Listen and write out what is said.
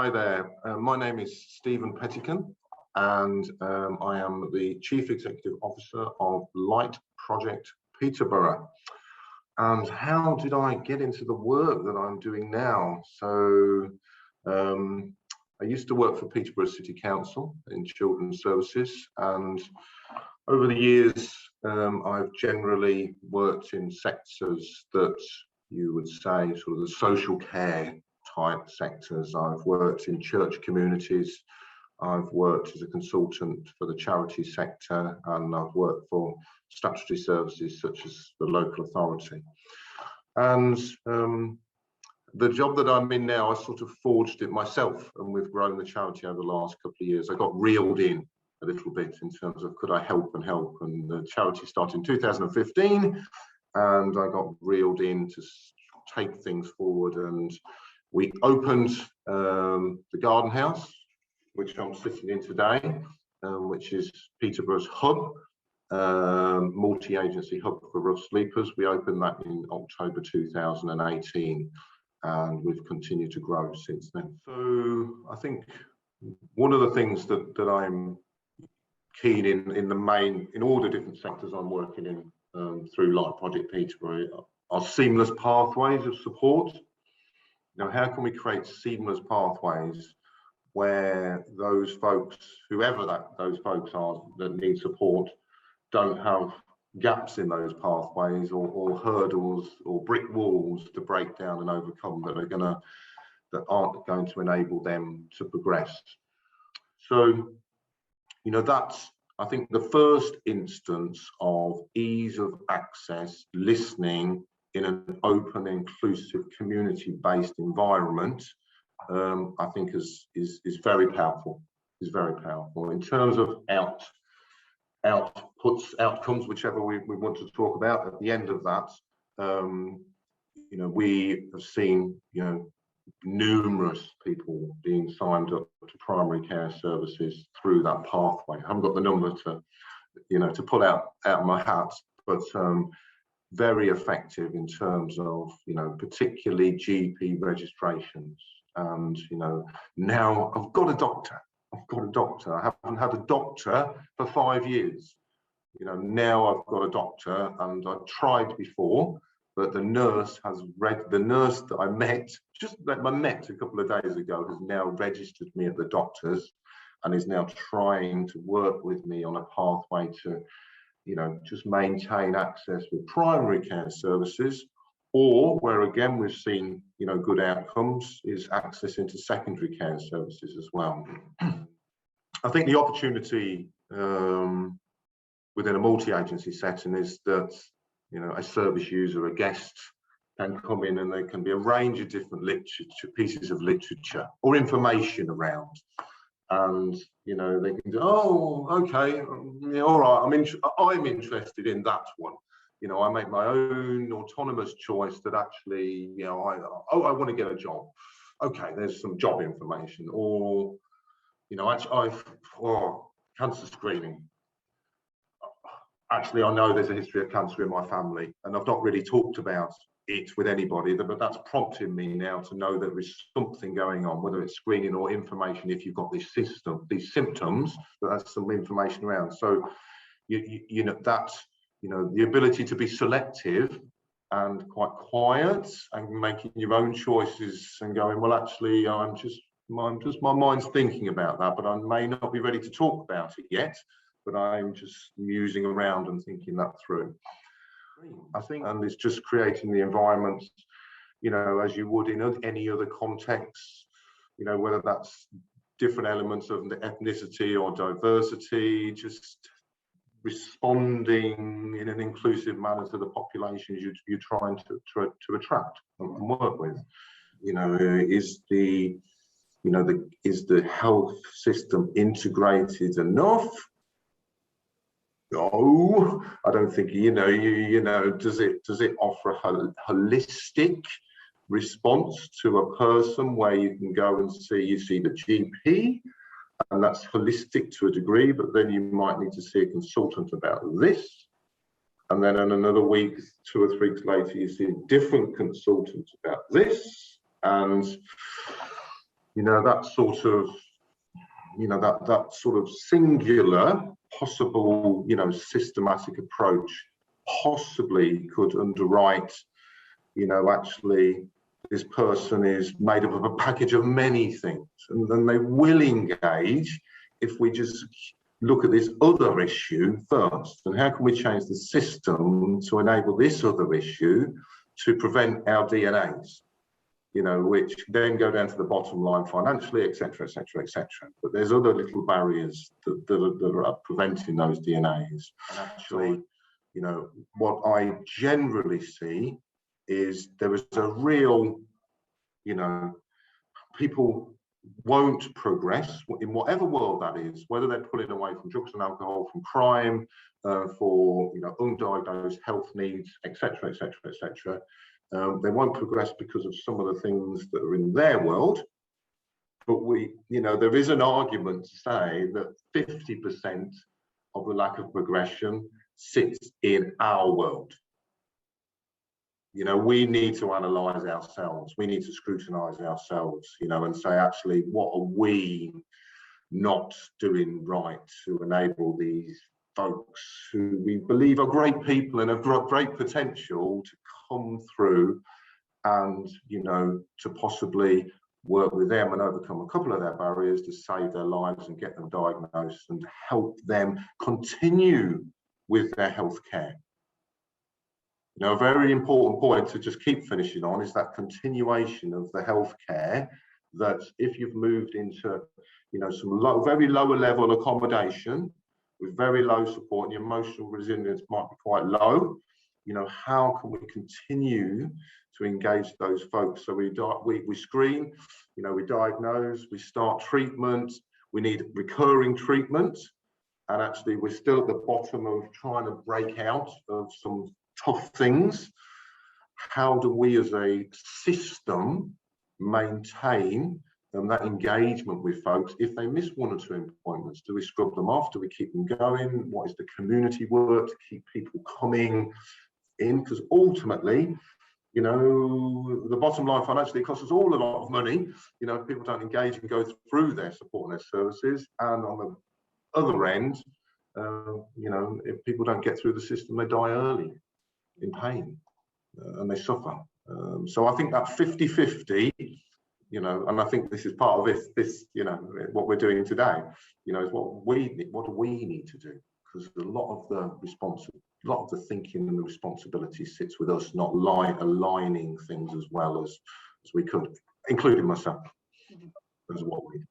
Hi there, my name is Stephen Pettican, and I am the Chief Executive Officer of Light Project Peterborough. And how did I get into the work that I'm doing now? So I used to work for Peterborough City Council in children's services, and over the years I've generally worked in sectors that you would say sort of the social care type sectors. I've worked in church communities, I've worked as a consultant for the charity sector, and I've worked for statutory services such as the local authority. And the job that I'm in now, I sort of forged it myself, and we've grown the charity over the last couple of years. I got reeled in a little bit in terms of could I help, and the charity started in 2015, and I got reeled in to take things forward. And we opened the garden house, which I'm sitting in today, which is Peterborough's hub, multi-agency hub for rough sleepers. We opened that in October 2018, and we've continued to grow since then. So I think one of the things that I'm keen in all the different sectors I'm working in through Light Project Peterborough are seamless pathways of support. You know, how can we create seamless pathways where those folks, whoever those folks are that need support, don't have gaps in those pathways or hurdles or brick walls to break down and overcome that aren't going to enable them to progress. So, you know, that's, I think, the first instance of ease of access, listening in an open, inclusive, community-based environment. I think is very powerful. Is very powerful in terms of outcomes, whichever we want to talk about. At the end of that, you know, we have seen, you know, numerous people being signed up to primary care services through that pathway. I haven't got the number to, you know, to pull out my hat, but very effective in terms of, you know, particularly GP registrations. And, you know, now I've got a doctor. I haven't had a doctor for 5 years. You know, now I've got a doctor, and I tried before, but the nurse that I met a couple of days ago has now registered me at the doctor's and is now trying to work with me on a pathway to, you know, just maintain access with primary care services, or where again we've seen, you know, good outcomes is access into secondary care services as well. I think the opportunity within a multi-agency setting is that, you know, a service user, a guest, can come in and there can be a range of different pieces of literature or information around. And, you know, they can go, oh, okay, yeah, all right, I'm interested in that one. You know, I make my own autonomous choice that actually, you know, I want to get a job. Okay, there's some job information. Or, you know, cancer screening. Actually, I know there's a history of cancer in my family, and I've not really talked about it with anybody, but that's prompting me now to know there is something going on, whether it's screening or information. If you've got these symptoms, that's some information around. So, you know, that's, you know, the ability to be selective and quite quiet and making your own choices and going, well, actually, my mind's thinking about that, but I may not be ready to talk about it yet, but I'm just musing around and thinking that through. I think, and it's just creating the environment, you know, as you would in any other context, you know, whether that's different elements of the ethnicity or diversity, just responding in an inclusive manner to the populations you're trying to attract and work with. You know, is the health system integrated enough? No, I don't think. You know, does it offer a holistic response to a person where you can go and see the GP, and that's holistic to a degree, but then you might need to see a consultant about this, and then in another week, 2 or 3 weeks later, you see a different consultant about this, and you know, that sort of, you know, that sort of singular possible, you know, systematic approach possibly could underwrite, you know, actually this person is made up of a package of many things, and then they will engage if we just look at this other issue first. And how can we change the system to enable this other issue to prevent our DNAs, you know, which then go down to the bottom line financially, etc., etc., etc. But there's other little barriers that are preventing those DNAs. And actually, you know, what I generally see is there is a real, you know, people won't progress in whatever world that is, whether they're pulling away from drugs and alcohol, from crime, for, you know, undiagnosed health needs, etc., etc., etc. They won't progress because of some of the things that are in their world. But we, you know, there is an argument to say that 50% of the lack of progression sits in our world. You know, we need to analyze ourselves. We need to scrutinize ourselves, you know, and say, actually, what are we not doing right to enable these folks who we believe are great people and have great potential to come through and, you know, to possibly work with them and overcome a couple of their barriers to save their lives and get them diagnosed and help them continue with their health care. Now, a very important point to just keep finishing on is that continuation of the healthcare, that if you've moved into, you know, some very lower level accommodation with very low support and your emotional resilience might be quite low, you know, how can we continue to engage those folks? So we screen, you know, we diagnose, we start treatment, we need recurring treatment, and actually we're still at the bottom of trying to break out of some tough things. How do we as a system maintain that engagement with folks? If they miss one or two appointments, do we scrub them off? Do we keep them going? What is the community work to keep people coming in? Because ultimately, you know, the bottom line financially, it costs us all a lot of money, you know, if people don't engage and go through their support and their services. And on the other end, you know, if people don't get through the system, they die early in pain, and they suffer. So I think that 50-50, you know, and I think this is part of this, you know, what we're doing today, you know, is what do we need to do? Because a lot of the thinking and the responsibility sits with us, not aligning things as well as we could, including myself, as what we